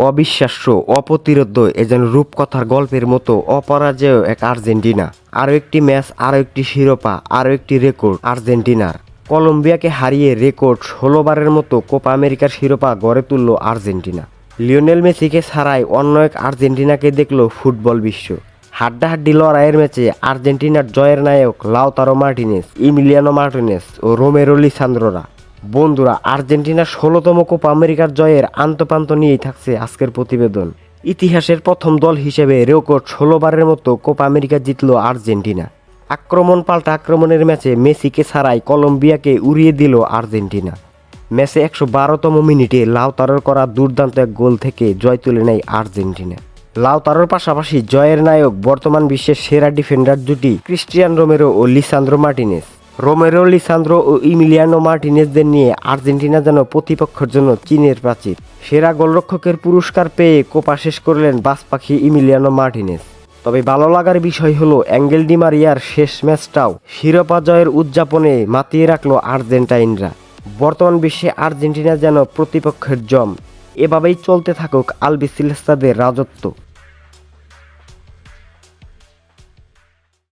অবিশ্বাস্য, অপ্রতিরোধ্য এ যেন রূপকথার গল্পের মতো অপরাজেয় এক আর্জেন্টিনা। আরও একটি ম্যাচ, আরও একটি শিরোপা, আরও একটি রেকর্ড আর্জেন্টিনার। কলম্বিয়াকে হারিয়ে রেকর্ড 16 বারের মতো কোপা আমেরিকার শিরোপা গড়ে তুলল আর্জেন্টিনা। লিওনেল মেসিকে ছাড়াই অন্য এক আর্জেন্টিনাকে দেখল ফুটবল বিশ্ব। হাড্ডাহাড্ডি লড়াইয়ের ম্যাচে আর্জেন্টিনার জয়ের নায়ক লাউতারো মার্টিনেজ, ইমিলিয়ানো মার্টিনেজ ও রোমেরো লিসান্দ্রোরা। বন্ধুরা, আর্জেন্টিনার 16তম কোপা আমেরিকার জয়ের আন্তপান্ত নিয়েই থাকছে আজকের প্রতিবেদন। ইতিহাসের প্রথম দল হিসেবে রেকর্ড 16 বারের মতো কোপা আমেরিকা জিতল আর্জেন্টিনা। আক্রমণ পাল্টা আক্রমণের ম্যাচে মেসিকে ছাড়াই কলম্বিয়াকে উড়িয়ে দিল আর্জেন্টিনা। ম্যাচে 112তম মিনিটে লাউতারোর করা দুর্দান্ত এক গোল থেকে জয় তুলে নেয় আর্জেন্টিনা। লাউতারোর পাশাপাশি জয়ের নায়ক বর্তমান বিশ্বের সেরা ডিফেন্ডার জুটি ক্রিস্টিয়ান রোমেরো ও লিসান্দ্রো মার্টিনেজ। রোমেরো, লিসান্দ্রো ও ইমিলিয়ানো মার্টিনেজদের নিয়ে আর্জেন্টিনা যেন প্রতিপক্ষের জন্য চীনের প্রাচীর। সেরা গোলরক্ষকের পুরস্কার পেয়ে কোপা শেষ করলেন বাজপাখি ইমিলিয়ানো মার্টিনেজ। তবে ভালো লাগার বিষয় হলো অ্যাঙ্গেল ডি মারিয়ার শেষ ম্যাচটাও শিরোপা জয়ের উদযাপনে মাতিয়ে রাখল আর্জেন্টাইনরা। বর্তমান বিশ্বে আর্জেন্টিনা যেন প্রতিপক্ষের জম। এভাবেই চলতে থাকুক আলবিসেলেস্তাদের রাজত্ব।